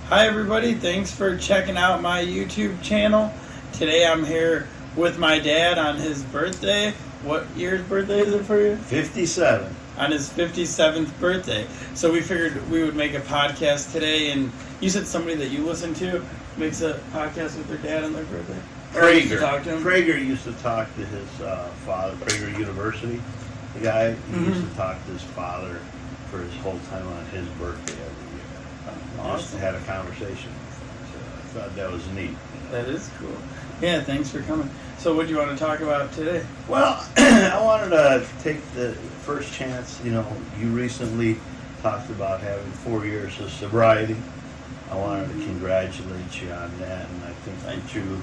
Hi everybody, thanks for checking out my YouTube channel. Today I'm here with my dad on his birthday. What year's birthday is it for you? 57. On his 57th birthday. So we figured we would make a podcast today, and you said somebody that you listen to makes a podcast with their dad on their birthday? Prager used to talk to his father, Prager University. The guy, he used to talk to his father for his whole time on his birthday every year. Awesome. Just had a conversation with him, so I thought that was neat. That is cool. Yeah, thanks for coming. So what do you want to talk about today? Well, I wanted to take the first chance. You recently talked about having 4 years of sobriety. I wanted to congratulate you on that, and I think that you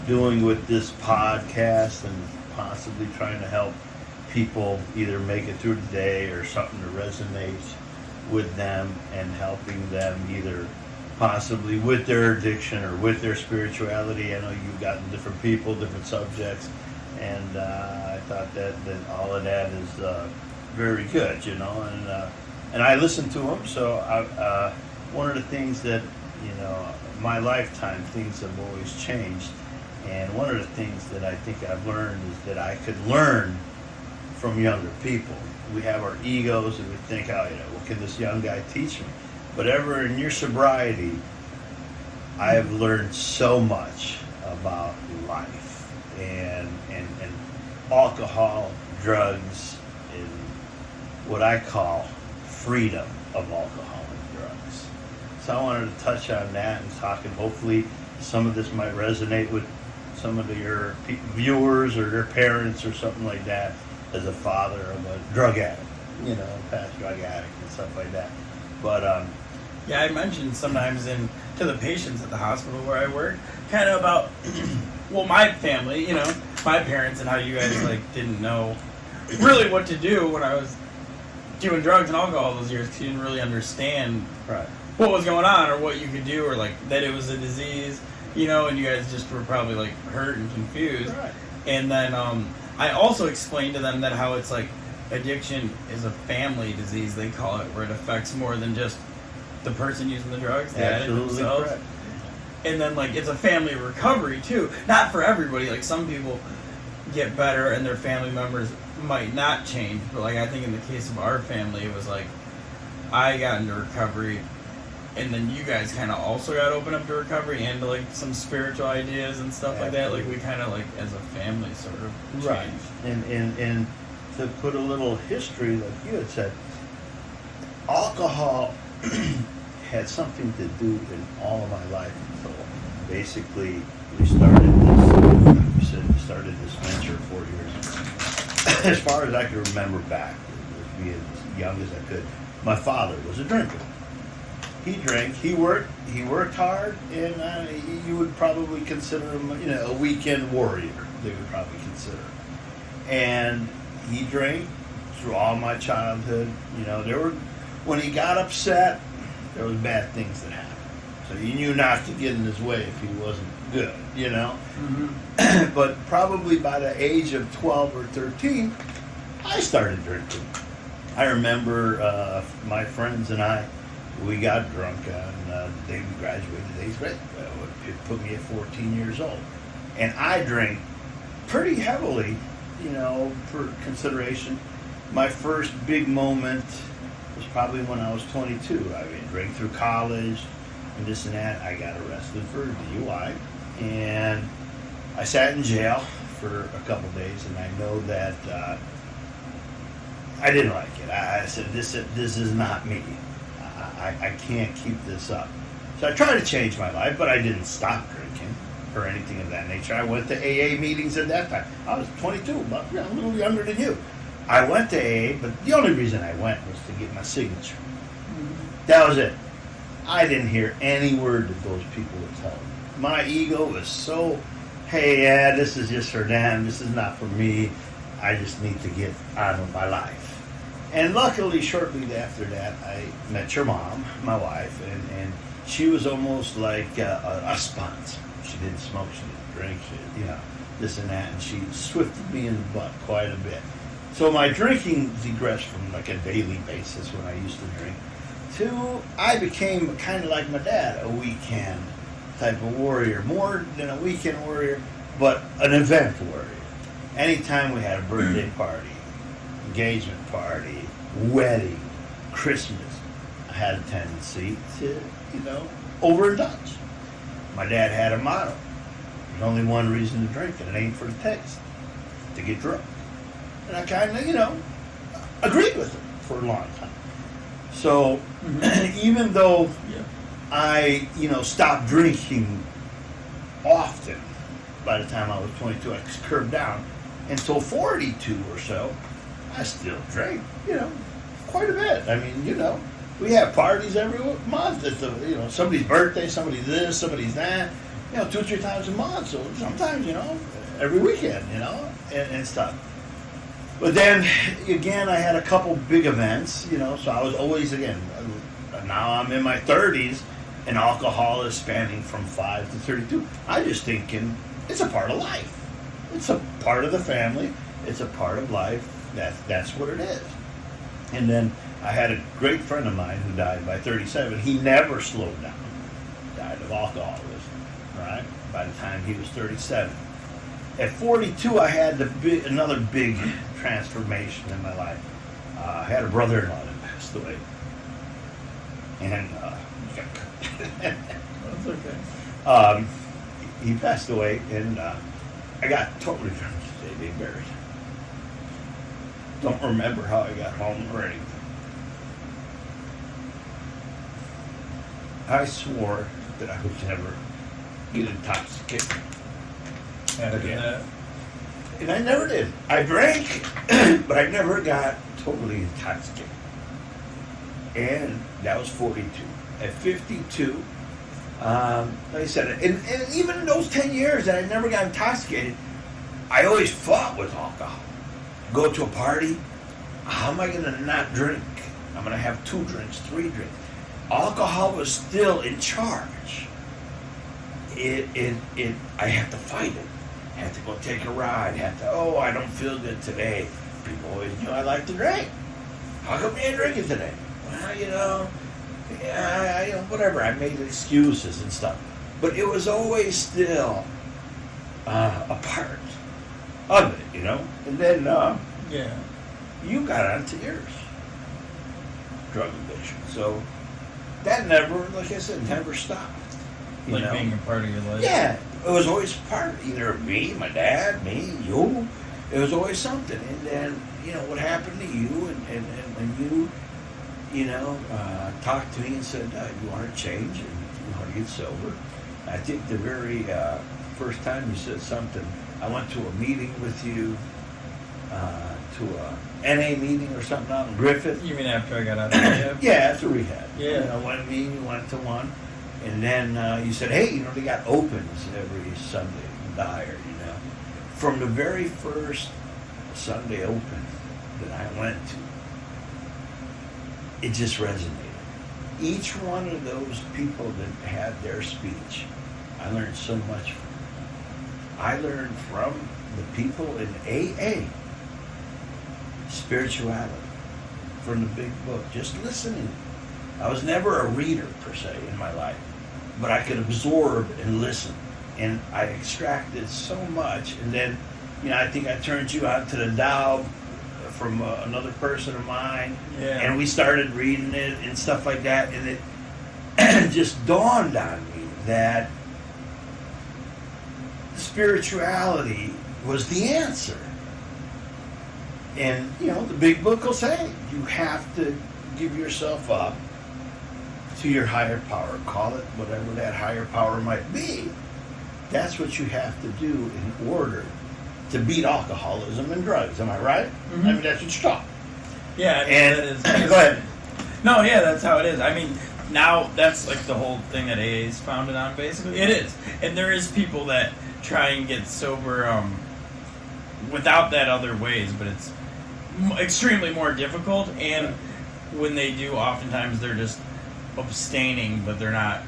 doing with this podcast and possibly trying to help people either make it through the day or something that resonates with them, and helping them either possibly with their addiction or with their spirituality. I know you've gotten different people, different subjects, and I thought that all of that is very good, and I listen to them. So one of the things that, my lifetime, things have always changed, and one of the things that I think I've learned is that I could learn from younger people. We have our egos and we think, what can this young guy teach me? But ever in your sobriety, I have learned so much about life and alcohol, drugs, and what I call freedom of alcohol and drugs. So I wanted to touch on that and talk, and hopefully some of this might resonate with some of your viewers or their parents or something like that, as a father of a drug addict, past drug addict and stuff like that. But yeah, I mentioned sometimes to the patients at the hospital where I work, kind of about my family, my parents, and how you guys didn't know really what to do when I was doing drugs and alcohol all those years, because you didn't really understand what was going on or what you could do, or that it was a disease, and you guys just were probably hurt and confused. Right. And then I also explained to them that how it's addiction is a family disease, they call it, where it affects more than just the person using the drugs, the addict themselves. Correct. And then it's a family recovery too. Not for everybody. Some people get better and their family members might not change. But I think in the case of our family, it was I got into recovery, and then you guys kind of also got opened up to recovery and to some spiritual ideas and stuff like that. We kind of as a family sort of changed. Right. And to put a little history, like you had said, alcohol had something to do in all of my life until basically we started this venture 4 years ago. As far as I can remember back, being as young as I could, my father was a drinker. He drank. He worked hard, and you would probably consider him, a weekend warrior. They would probably consider him. And he drank through all my childhood. When he got upset, there was bad things that happened. So you knew not to get in his way if he wasn't good. Mm-hmm. But probably by the age of 12 or 13, I started drinking. I remember my friends and I. We got drunk on the day we graduated 8th grade. It put me at 14 years old. And I drank pretty heavily, for consideration. My first big moment was probably when I was 22. Drank through college and this and that. I got arrested for DUI. And I sat in jail for a couple days, and I know that I didn't like it. I said, this is not me. I can't keep this up. So I tried to change my life, but I didn't stop drinking or anything of that nature. I went to AA meetings at that time. I was 22, but a little younger than you. I went to AA, but the only reason I went was to get my signature. That was it. I didn't hear any word that those people were telling me. My ego was so, this is just for them. This is not for me. I just need to get on with my life. And luckily, shortly after that, I met your mom, my wife, and she was almost like a sponge. She didn't smoke, she didn't drink, this and that, and she swifted me in the butt quite a bit. So my drinking digressed from a daily basis when I used to drink 42, I became kind of like my dad, a weekend type of warrior. More than a weekend warrior, but an event warrior. Anytime we had a birthday party, engagement party, wedding, Christmas, I had a tendency to, overindulge. My dad had a motto. There's only one reason to drink, and it ain't for the taste, to get drunk. And I kind of, agreed with him for a long time. So, even though I, stopped drinking often by the time I was 22, I curbed down. Until 42 or so, I still drank, quite a bit. I mean, we have parties every month. It's somebody's birthday, somebody's this, somebody's that, 2 or 3 times a month. So sometimes, every weekend, and stuff. But then, again, I had a couple big events, so I was always, again, now I'm in my 30s, and alcohol is spanning from 5 to 32. I'm just thinking, it's a part of life. It's a part of the family. It's a part of life. That's what it is. And then I had a great friend of mine who died by 37. He never slowed down. Died of alcoholism, right? By the time he was 37. At 42, I had another big transformation in my life. I had a brother-in-law that passed away. And That's okay. He passed away, and I got totally drunk the day they buried him. Don't remember how I got home or anything. I swore that I would never get intoxicated again. And I never did. I drank, but I never got totally intoxicated. And that was 42. At 52, like I said, and even in those 10 years that I never got intoxicated, I always fought with alcohol. Go to a party, how am I going to not drink? I'm going to have 2 drinks, 3 drinks. Alcohol was still in charge. I had to fight it. Had to go take a ride. I don't feel good today. People always knew I like to drink. How come you ain't drinking today? Well, whatever. I made excuses and stuff. But it was always still a part of it, And then you got onto yours. Drug addiction. So that never, like I said, never stopped. Like being a part of your life? Yeah. It was always part, either me, my dad, me, you. It was always something. And then, what happened to you, and when you, talked to me and said, you want to change and you want to get sober. I think the very first time you said something, I went to a meeting with you, to a NA meeting or something out in Griffith. You mean after I got out of rehab? Yeah, after rehab. Yeah. One meeting, you went to one. And then you said, hey, they got opens every Sunday in Dyer, From the very first Sunday open that I went to, it just resonated. Each one of those people that had their speech, I learned so much from. I learned from the people in AA, spirituality, from the big book, just listening. I was never a reader, per se, in my life. But I could absorb and listen, and I extracted so much. And then, I think I turned you out to the Tao from another person of mine, and we started reading it and stuff like that. And it just dawned on me that spirituality was the answer. And the big book will say you have to give yourself up to your higher power, call it whatever that higher power might be. That's what you have to do in order to beat alcoholism and drugs. Am I right? Mm-hmm. I mean, that's what you're taught. Yeah, and that is. Go ahead. No, yeah, that's how it is. I mean, now that's like the whole thing that AA is founded on, basically. It is. And there is people that try and get sober without that other ways, but it's extremely more difficult. And when they do, oftentimes they're just abstaining, but they're not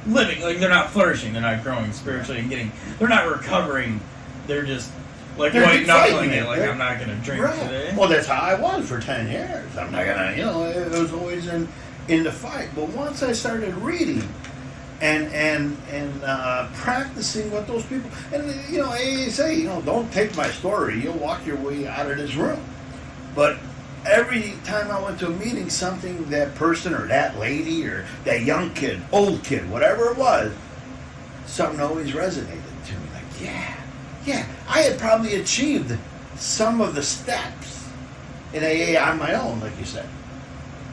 living, like they're not flourishing, they're not growing spiritually and they're not recovering, they're just like white knuckling it, like I'm not going to drink today. Well, that's how I was for 10 years. I'm not going to, it was always in in the fight. But once I started reading and practicing what those people, and AA say, don't take my story, you'll walk your way out of this room. But every time I went to a meeting, something, that person or that lady or that young kid, old kid, whatever it was, something always resonated to me. Like, yeah, I had probably achieved some of the steps in AA on my own, like you said,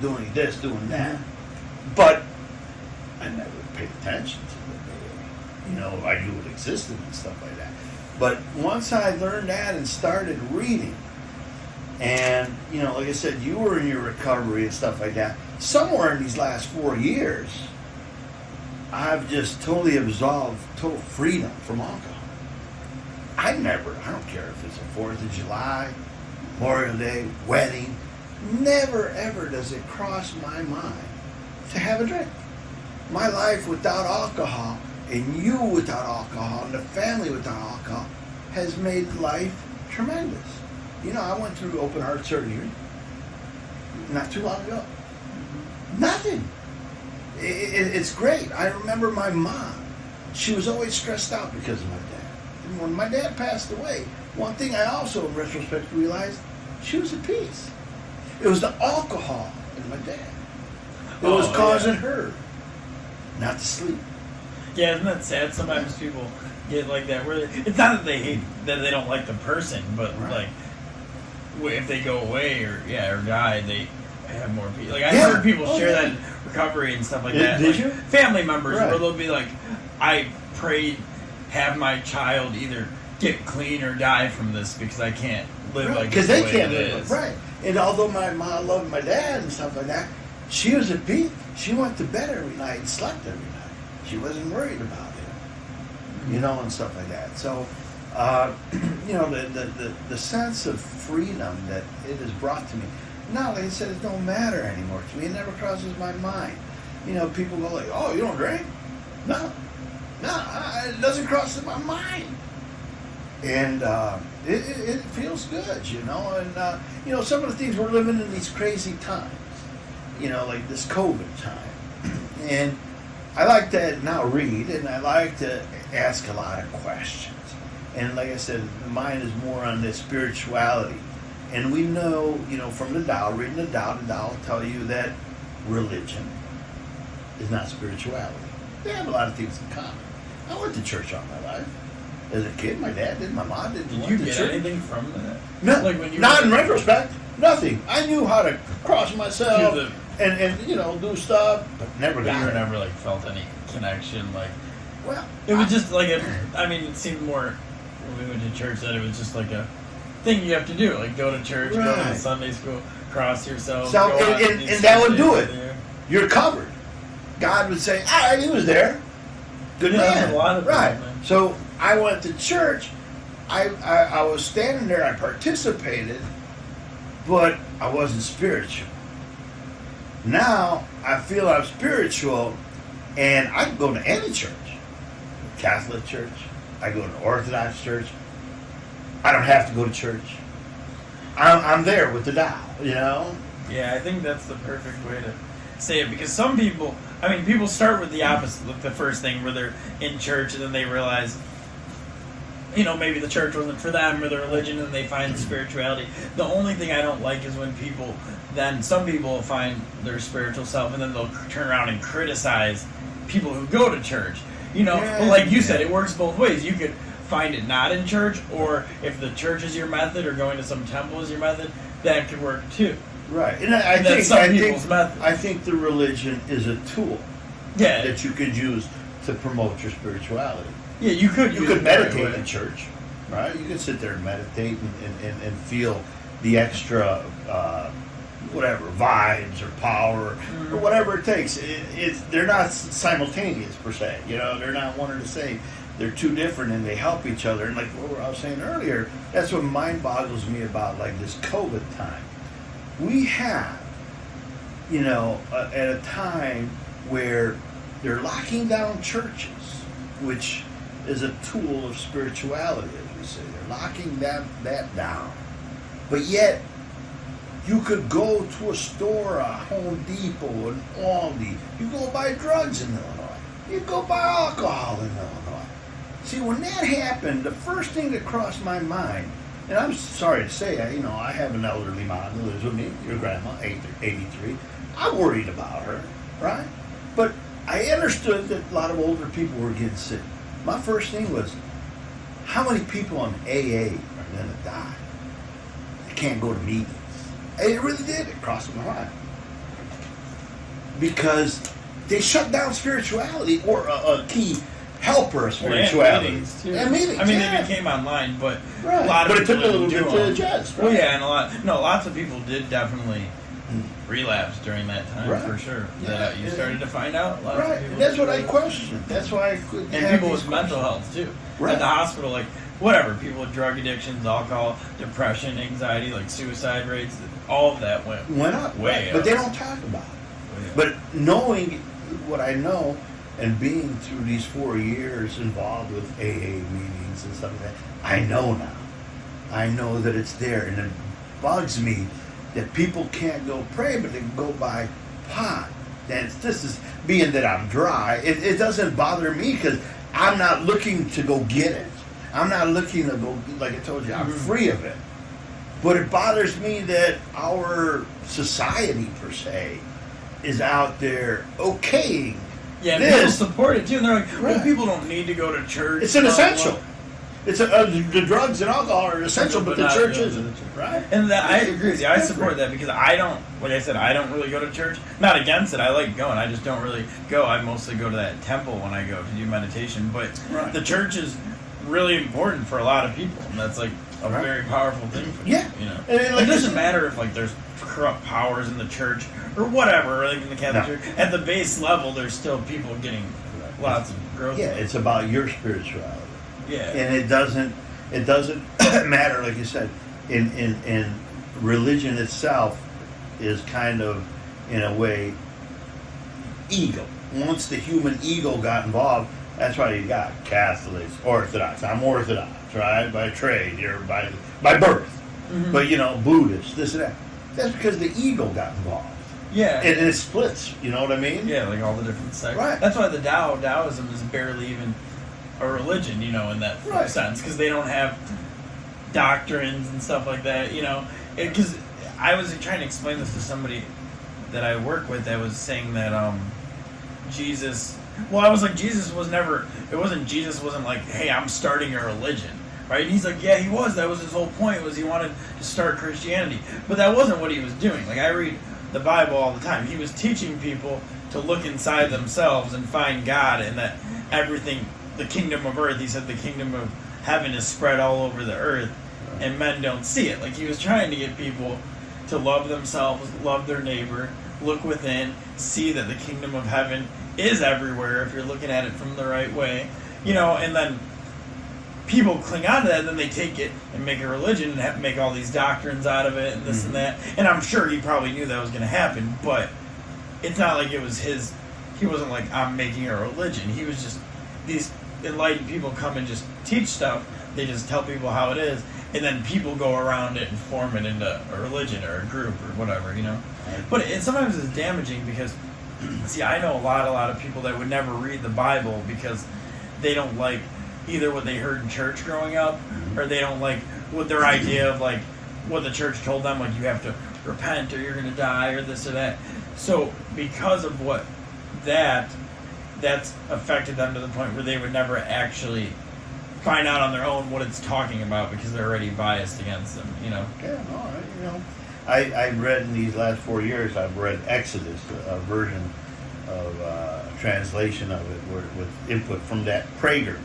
doing this, doing that. But I never paid attention to the AA. I knew it existed and stuff like that. But once I learned that and started reading, and, like I said, you were in your recovery and stuff like that. Somewhere in these last 4 years, I've just totally absolved total freedom from alcohol. I don't care if it's the 4th of July, Memorial Day, wedding, never ever does it cross my mind to have a drink. My life without alcohol, and you without alcohol, and the family without alcohol, has made life tremendous. I went through open heart surgery not too long ago. Nothing. It's great. I remember my mom. She was always stressed out because of my dad. And when my dad passed away, one thing I also, in retrospect, realized, she was at peace. It was the alcohol in my dad. It was causing her not to sleep. Yeah, isn't that sad? Sometimes people get like that. Where it's not that they hate, that they don't like the person, but like, if they go away or die, they have more peace. Like, I heard people share that in recovery and stuff like that. Did like, you? Family members where they'll be like, I prayed, have my child either get clean or die from this because I can't live like this. Because they can't live. Right. And although my mom loved my dad and stuff like that, she was at peace. She went to bed every night and slept every night. She wasn't worried about him, and stuff like that. So, the sense of freedom that it has brought to me. Now, like I said, it don't matter anymore to me. It never crosses my mind. People go like, "Oh, you don't drink?" No, it doesn't cross my mind. And it feels good, And some of the things, we're living in these crazy times, like this COVID time. And I like to now read, and I like to ask a lot of questions. And like I said, mine is more on the spirituality. And we know, from the Tao, reading the Tao will tell you that religion is not spirituality. They have a lot of things in common. I went to church all my life. As a kid, my dad did, my mom did. Did you get anything from that? No, like when you not in retrospect. Nothing. I knew how to cross myself and do stuff, but never got it. Never felt any connection. Well, it was just like it seemed more when we went to church that it was just like a thing you have to do, like go to church, go to Sunday school, cross yourself. So and that would do it. You're covered. God would say, "All right, he was there. Good man." A lot of right. People, so I went to church. I was standing there. I participated, but I wasn't spiritual. Now I feel I'm spiritual, and I can go to any church. Catholic church. I go to Orthodox church. I don't have to go to church. I'm there with the Tao, Yeah, I think that's the perfect way to say it, because some people, people start with the opposite, like the first thing where they're in church and then they realize, maybe the church wasn't for them or the religion, and they find spirituality. The only thing I don't like is when some people find their spiritual self and then they'll turn around and criticize people who go to church. But like you said, it works both ways. You could find it not in church, or if the church is your method or going to some temple is your method, that could work too. Right. And I think the religion is a tool that you could use to promote your spirituality. Yeah, you could. You could meditate in church, right? You could sit there and meditate and feel the extra vibes or power or whatever it takes. They're not simultaneous per se. They're not one or the same. They're two different, and they help each other. And like what I was saying earlier, that's what mind boggles me about this COVID time. We have, at a time where they're locking down churches, which is a tool of spirituality, as we say. They're locking that down. But yet, You could go to a store, a Home Depot, an Aldi. You go buy drugs in Illinois. You go buy alcohol in Illinois. See, when that happened, the first thing that crossed my mind, and I'm sorry to say, I have an elderly mom who lives with me, your grandma, 83. I worried about her, right? But I understood that a lot of older people were getting sick. My first thing was, how many people on AA are going to die? They can't go to meetings. It really did. It crossed my mind. Because they shut down spirituality, or a key helper of spirituality. And meetings, too. And meetings, I mean, yeah. they became online, but Right. a lot of but it people took a little didn't bit do to them. adjust. Right? Well, yeah, and lots of people did definitely relapse during that time, Right. for sure. Yeah. That you started to find out. Lots Right. of people And that's did what I relapse. questioned. That's why I couldn't And have people these with mental questions. health too. Right. At the hospital, like whatever, people with drug addictions, alcohol, depression, anxiety, like suicide rates, all of that went up. way right. But up. they don't talk about it. Way up. But knowing what I know and being through these 4 years involved with AA meetings and stuff like that, I know now. I know that it's there, and it bugs me that people can't go pray, but they can go buy pot. And this is being that I'm dry. It doesn't bother me because I'm not looking to go get it. I'm not looking to go, like I told you, I'm free of it. But it bothers me that our society, per se, is out there okaying Yeah, and people this. support it too. And they're like, well, Right. people don't need to go to church. It's an blah, blah, essential. blah. It's the drugs and alcohol are essential, but the not church the- isn't. Right? And that, I agree with you. I It's support that because I don't, like I said, I don't really go to church. Not against it. I like going. I just don't really go. I mostly go to that temple when I go to do meditation. But Right. the church is really important for a lot of people. And that's like a Right. very powerful thing for them. Yeah. You know, And it like doesn't matter if like there's corrupt powers in the church or whatever, like in the Catholic No. Church. At the base level, there's still people getting lots of growth. Yeah, it's about your spirituality. Yeah. And it doesn't matter, like you said, in religion itself is kind of, in a way, ego. Once the human ego got involved, that's why you got Catholics, Orthodox. I'm Orthodox, right? By trade, you're by birth. Mhm. But Buddhist, this and that. That's because the ego got involved. Yeah. And it splits, you know what I mean? Yeah, like all the different sects. Right. That's why the Taoism is barely even a religion, in that Right. sense, because they don't have doctrines and stuff like that, Because I was trying to explain this to somebody that I work with that was saying that Jesus. Well, I was like, Jesus wasn't like, hey, I'm starting a religion. Right? And he's like, yeah, he was. That was his whole point, was he wanted to start Christianity. But that wasn't what he was doing. Like, I read the Bible all the time. He was teaching people to look inside themselves and find God, and that everything, the kingdom of earth, he said the kingdom of heaven is spread all over the earth, and men don't see it. Like, he was trying to get people to love themselves, love their neighbor, look within, see that the kingdom of heaven is everywhere if you're looking at it from the right way. And then people cling on to that, and then they take it and make a religion and make all these doctrines out of it and this and that. And I'm sure he probably knew that was going to happen, but it's not like it was his. He wasn't like, I'm making a religion. He was just, these enlightened people come and just teach stuff. They just tell people how it is, and then people go around it and form it into a religion or a group or whatever, But sometimes it's damaging because, see, I know a lot of people that would never read the Bible because they don't like either what they heard in church growing up, or they don't like what their idea of like what the church told them, like you have to repent or you're going to die or this or that. So because of what that's affected them to the point where they would never actually find out on their own what it's talking about because they're already biased against them, Yeah, all right, I've read in these last 4 years, I've read Exodus, a version of translation of it with input from that Prager.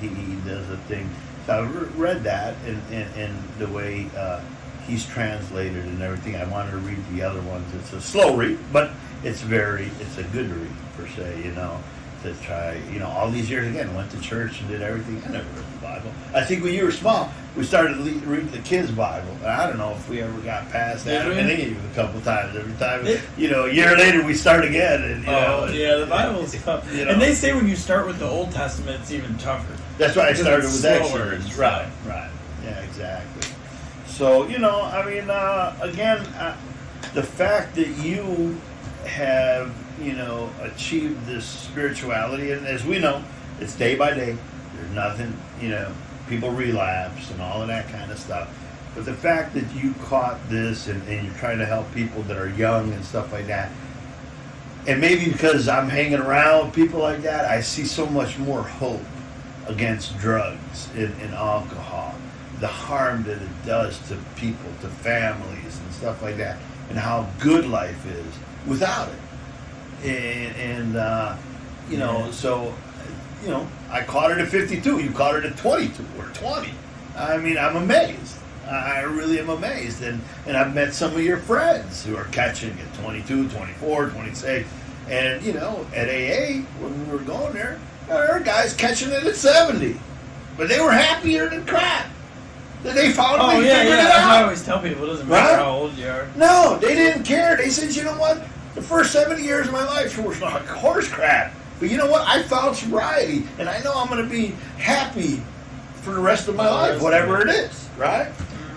He does a thing. So I've read that and the way he's translated and everything. I wanted to read the other ones. It's a slow read, but it's a good read, per se, to try, all these years again, went to church and did everything. I never read the Bible. I think when you were small, we started reading the kids' Bible. And I don't know if we ever got past that. Did we? I think a couple times. Every time, a year later, we start again. And, yeah, the Bible's tough. And they say when you start with the Old Testament, it's even tougher. That's why I started with slower. Exodus. Right. Yeah, exactly. So, again, the fact that you have, you know, achieved this spirituality, and as we know, it's day by day. There's nothing, you know, people relapse and all of that kind of stuff. But the fact that you caught this and you're trying to help people that are young and stuff like that, and maybe because I'm hanging around with people like that, I see so much more hope against drugs and alcohol, the harm that it does to people, to families and stuff like that, and how good life is without it. And you know, so, you know, I caught it at 52. You caught it at 22 or 20. I mean, I'm amazed. I really am amazed. And I've met some of your friends who are catching at 22, 24, 26. And, you know, at AA, when we were going there were guys catching it at 70. But they were happier than crap. That they finally figured it out. I always tell people, it doesn't matter how old you are. No, they didn't care. They said, you know what? The first 70 years of my life was like horse crap. But you know what? I found sobriety. And I know I'm going to be happy for the rest of my life, whatever it is. Right?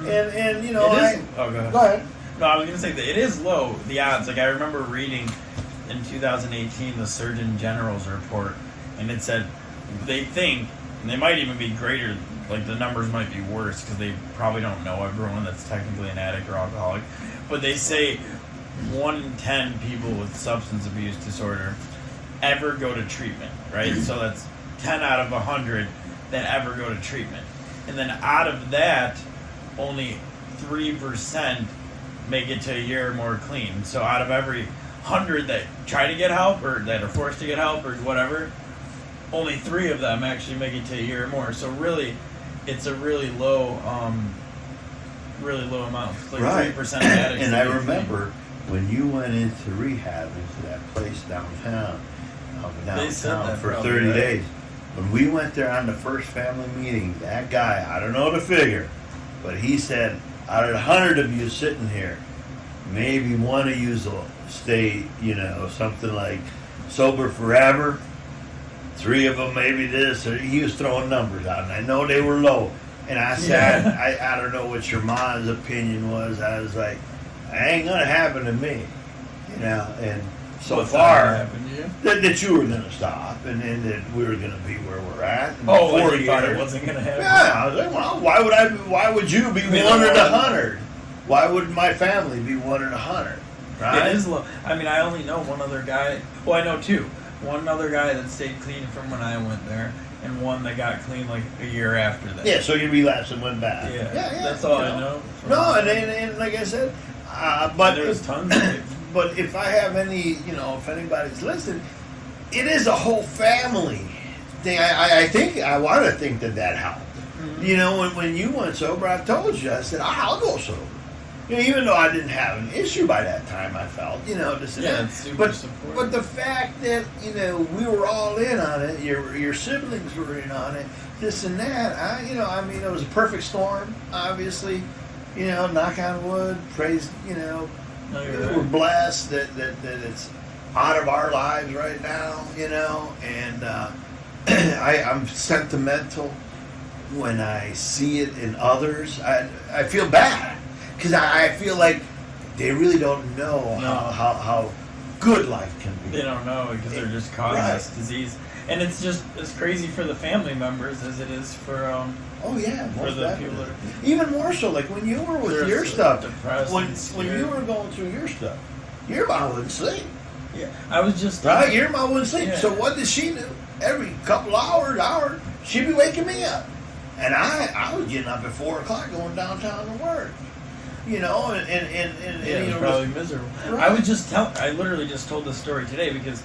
And you know, go ahead. Go ahead. No, I was going to say that it is low, the odds. Like, I remember reading in 2018 the Surgeon General's report, and it said they think, and they might even be greater, like the numbers might be worse because they probably don't know everyone that's technically an addict or alcoholic, but they say 1 in 10 people with substance abuse disorder ever go to treatment, right? So that's 10 out of 100 that ever go to treatment. And then out of that, only 3% make it to a year or more clean. So out of every 100 that try to get help or that are forced to get help or whatever, only 3 of them actually make it to a year or more. So really, it's a really low amount. It's like 3% of addicts. And I remember when you went into rehab into that place downtown for 30 days. When we went there on the first family meeting, that guy, I don't know the figure, but he said, out of 100 of you sitting here, maybe one of you will stay, you know, something like sober forever. 3 of them maybe this. Or he was throwing numbers out, and I know they were low. And I said, I don't know what your mom's opinion was. I was like, it ain't going to happen to me, you know. And so far, that you were going to stop, and that we were going to be where we're at. And like you thought it wasn't going to happen? Yeah, I was like, well, why would you be 1 in 100? Why would my family be 1 in 100? Right? It is low. I mean, I only know one other guy. Well, I know 2. One other guy that stayed clean from when I went there, and one that got clean like a year after that. Yeah, so you relapsed and went back. Yeah, that's all I know. No, and like I said, but there's tons of it. But if I have any, you know, if anybody's listening, it is a whole family thing. I want to think that helped. Mm-hmm. You know, when you went sober, I told you, I said, I'll go sober. You know, even though I didn't have an issue by that time, I felt, you know, this and that. It's super supportive. But the fact that, you know, we were all in on it, your siblings were in on it, this and that, it was a perfect storm, obviously. You know, knock on wood, praise, you know, we're blessed that it's out of our lives right now, you know, and I'm sentimental when I see it in others. I feel bad because I feel like they really don't know how good life can be. They don't know because they're just causing this disease. And it's just as crazy for the family members as it is for for the people that are, even more so. Like when you were with your stuff, when you were going through your stuff, your mom wouldn't sleep. Yeah, I was just your mom wouldn't sleep. Yeah. So what did she do? Every couple hours, she'd be waking me up, and I was getting up at 4 o'clock going downtown to work. You know, and it was probably miserable. Right. I literally just told this story today because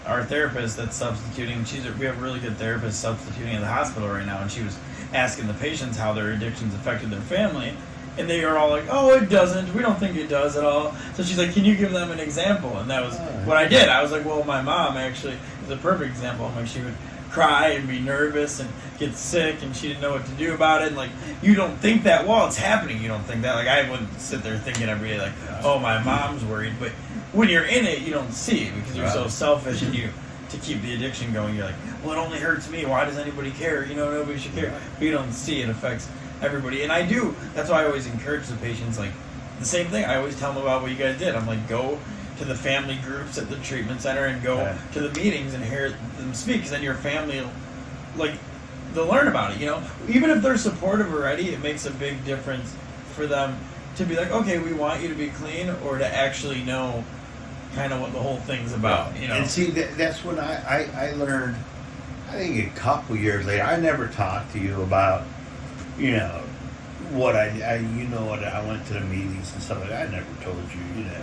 our therapist that's substituting, we have a really good therapist substituting in the hospital right now, and she was asking the patients how their addictions affected their family, and they are all like, oh, it doesn't, we don't think it does at all. So she's like, can you give them an example? And that was what I did. I was like, well, my mom actually is a perfect example. I'm like, she would cry and be nervous and get sick, and she didn't know what to do about it. And like, you don't think that while it's happening, you don't think that. Like, I wouldn't sit there thinking every day like, oh, my mom's worried. But when you're in it, you don't see it because you're so selfish, and to keep the addiction going, you're like, well, it only hurts me. Why does anybody care? You know, nobody should care. But you don't see it affects everybody. And that's why I always encourage the patients, like, the same thing. I always tell them about what you guys did. I'm like, go to the family groups at the treatment center and go Right. to the meetings and hear them speak, because then your family, like, they'll learn about it. You know, even if they're supportive already, it makes a big difference for them to be like, okay, we want you to be clean, or to actually know kind of what the whole thing's about. You know, And see, that's when I learned, I think a couple years later, I never talked to you about, you know, what I you know, what I went to the meetings and stuff like that. I never told you, you know,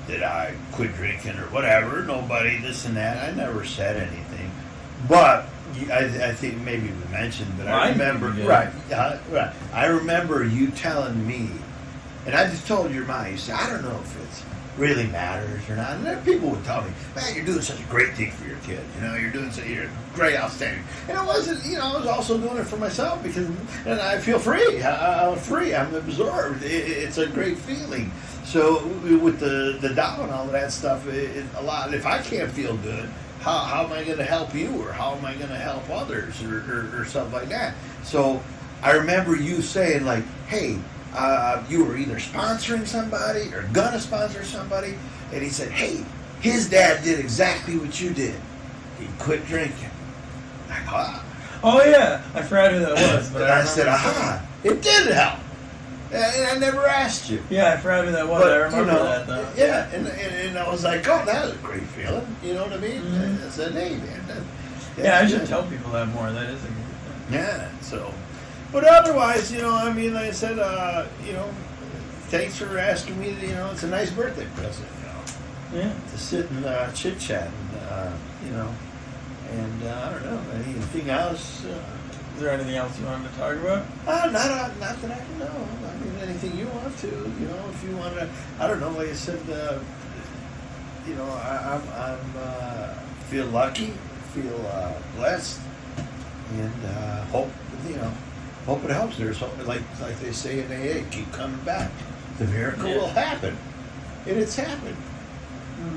that I quit drinking or whatever. Nobody, this and that. I never said anything. But I think maybe we mentioned, but I remember, right. I remember you telling me, and I just told your mom, you said, I don't know if it's really matters or not. And then people would tell me, man, you're doing such a great thing for your kid. You know, you're great, outstanding. And it wasn't, you know, I was also doing it for myself, because, and I feel free. I'm free. I'm absorbed. It's a great feeling. So with the Tao and all of that stuff, a lot. If I can't feel good, how am I going to help you, or how am I going to help others, or something like that? So I remember you saying, like, hey, you were either sponsoring somebody or gonna sponsor somebody, and he said, hey, his dad did exactly what you did. He quit drinking. I go, ah. oh yeah, I forgot who that was, but And I remember said, aha, it did help. And I never asked you. Yeah, I forgot who that was. But, I remember you know, that though. Yeah, and I was like, oh, that was a great feeling. You know what I mean? Mhm. I said, hey, man. Yeah, I that's should good. tell people that more. That is a good thing. Yeah, so. But otherwise, you know, I mean, like I said, you know, thanks for asking me. You know, it's a nice birthday present, you know, Yeah. to sit and chit chat, you know, and I don't know, anything else. Is there anything else you wanted to talk about? Not that I can know. I mean, anything you want to, you know, if you want to. I don't know. Like I said, you know, I'm feel lucky, feel blessed, and hope, you know, hope it helps. There's hope, like they say in AA, keep coming back. The miracle will happen, and it's happened.